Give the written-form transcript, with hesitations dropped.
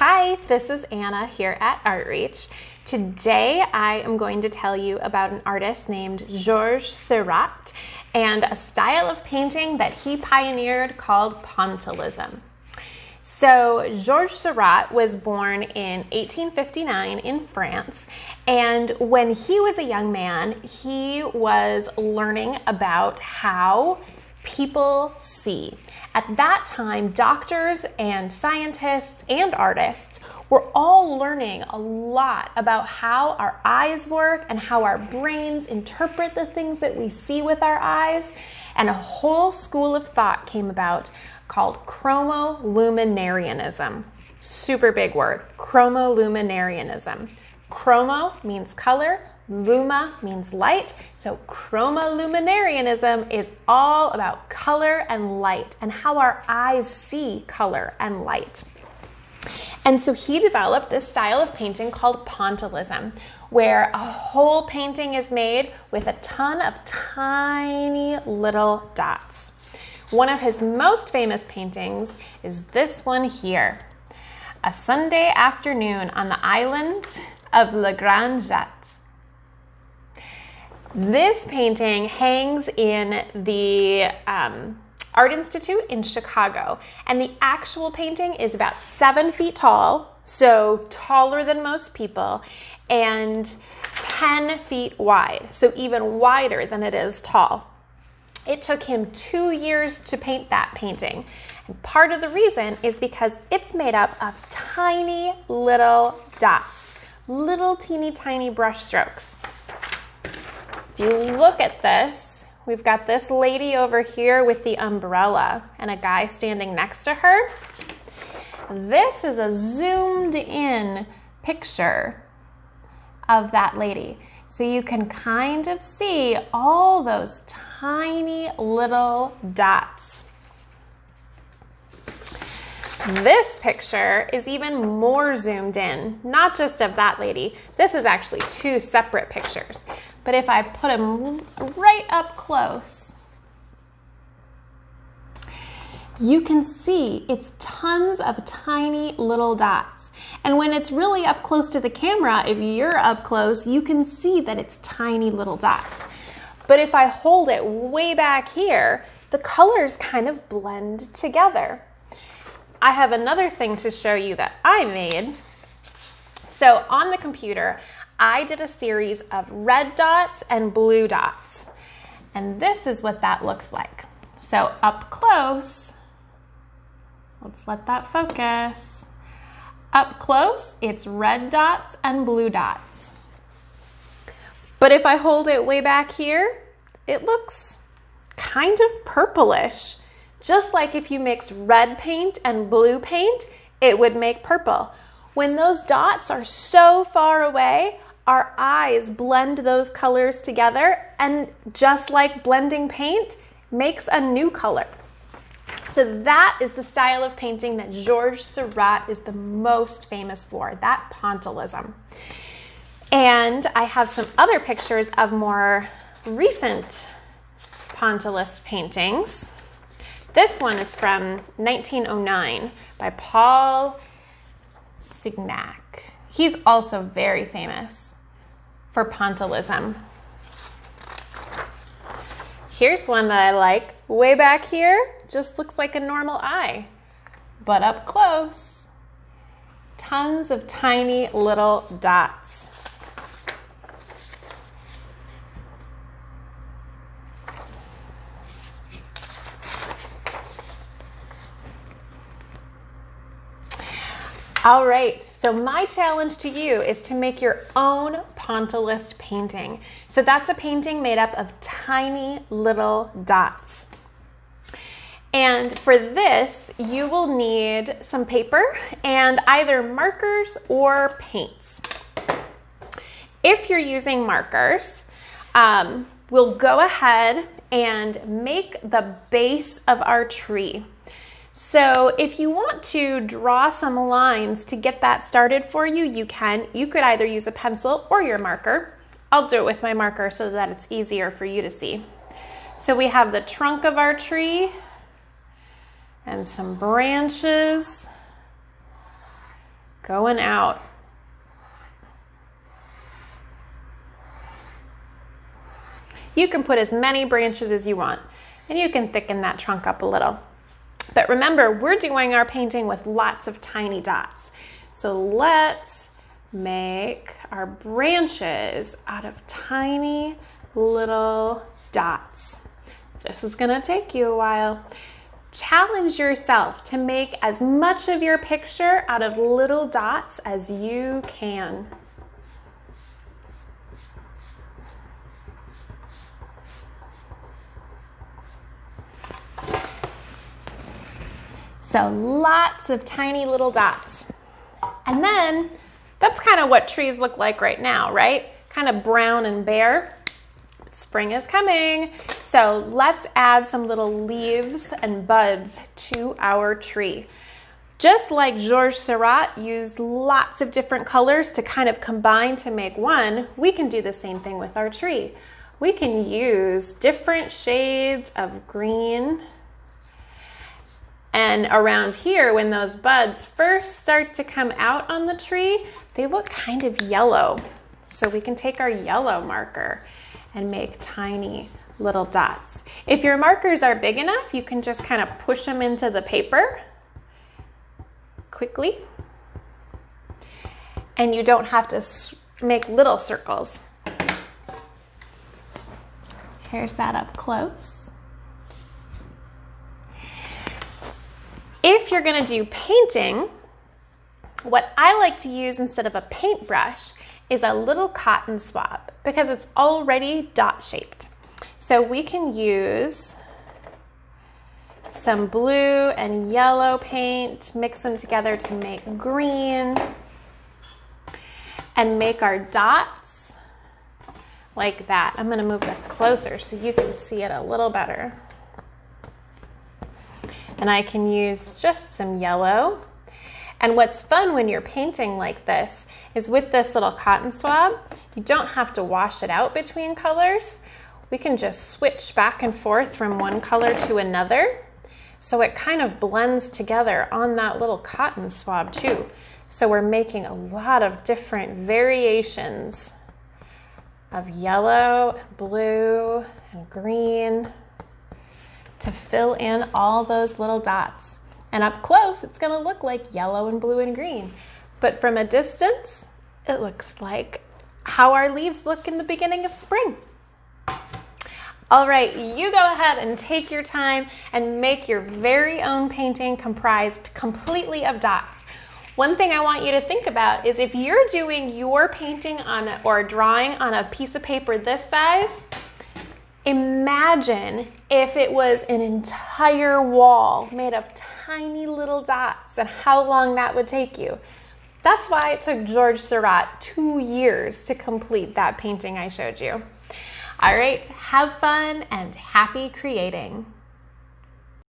Hi, this is Anna here at ArtReach. Today I am going to tell you about an artist named Georges Seurat and a style of painting that he pioneered called Pointillism. So Georges Seurat was born in 1859 in France, and when he was a young man, he was learning about how people see. At that time, doctors and scientists and artists were all learning a lot about how our eyes work and how our brains interpret the things that we see with our eyes. And a whole school of thought came about called chromoluminarianism. Super big word, chromoluminarianism. Chromo means color, luma means light, so chromoluminarianism is all about color and light and how our eyes see color and light. And so he developed this style of painting called Pointillism, where a whole painting is made with a ton of tiny little dots. One of his most famous paintings is this one here, a Sunday afternoon on the island of La Grande Jatte. This painting hangs in the Art Institute in Chicago, and the actual painting is about 7 feet tall, so taller than most people, and 10 feet wide, so even wider than it is tall. It took him 2 years to paint that painting, and part of the reason is because it's made up of tiny little dots, little teeny tiny brush strokes. If you look at this, we've got this lady over here with the umbrella and a guy standing next to her. This is a zoomed in picture of that lady. So you can kind of see all those tiny little dots. This picture is even more zoomed in, not just of that lady. This is actually 2 separate pictures. But if I put them right up close, you can see it's tons of tiny little dots. And when it's really up close to the camera, if you're up close, you can see that it's tiny little dots. But if I hold it way back here, the colors kind of blend together. I have another thing to show you that I made. So on the computer, I did a series of red dots and blue dots. And this is what that looks like. So up close, let's let that focus. Up close, it's red dots and blue dots. But if I hold it way back here, it looks kind of purplish. Just like if you mix red paint and blue paint, it would make purple. When those dots are so far away, our eyes blend those colors together, and just like blending paint, makes a new color. So that is the style of painting that Georges Seurat is the most famous for, that Pointillism. And I have some other pictures of more recent Pointillist paintings. This one is from 1909 by Paul Signac. He's also very famous for Pointillism. Here's one that I like. Way back here, just looks like a normal eye. But up close, tons of tiny little dots. All right, so my challenge to you is to make your own Pointillist painting. So that's a painting made up of tiny little dots. And for this, you will need some paper and either markers or paints. If you're using markers, we'll go ahead and make the base of our tree. So if you want to draw some lines to get that started for you, you can. You could either use a pencil or your marker. I'll do it with my marker so that it's easier for you to see. So we have the trunk of our tree and some branches going out. You can put as many branches as you want, and you can thicken that trunk up a little. But remember, we're doing our painting with lots of tiny dots. So let's make our branches out of tiny little dots. This is gonna take you a while. Challenge yourself to make as much of your picture out of little dots as you can. So lots of tiny little dots. And then that's kind of what trees look like right now, right? Kind of brown and bare. Spring is coming. So let's add some little leaves and buds to our tree. Just like Georges Seurat used lots of different colors to kind of combine to make one, we can do the same thing with our tree. We can use different shades of green. And around here, when those buds first start to come out on the tree, they look kind of yellow. So we can take our yellow marker and make tiny little dots. If your markers are big enough, you can just kind of push them into the paper quickly. And you don't have to make little circles. Here's that up close. If you're gonna do painting, what I like to use instead of a paintbrush is a little cotton swab because it's already dot shaped. So we can use some blue and yellow paint, mix them together to make green, and make our dots like that. I'm gonna move this closer so you can see it a little better. And I can use just some yellow. And what's fun when you're painting like this is with this little cotton swab, you don't have to wash it out between colors. We can just switch back and forth from one color to another. So it kind of blends together on that little cotton swab too. So we're making a lot of different variations of yellow, blue, and green to fill in all those little dots. And up close, it's gonna look like yellow and blue and green. But from a distance, it looks like how our leaves look in the beginning of spring. All right, you go ahead and take your time and make your very own painting comprised completely of dots. One thing I want you to think about is if you're doing your painting or drawing on a piece of paper this size, imagine if it was an entire wall made of tiny little dots and how long that would take you. That's why it took Georges Seurat 2 years to complete that painting I showed you. All right, have fun and happy creating.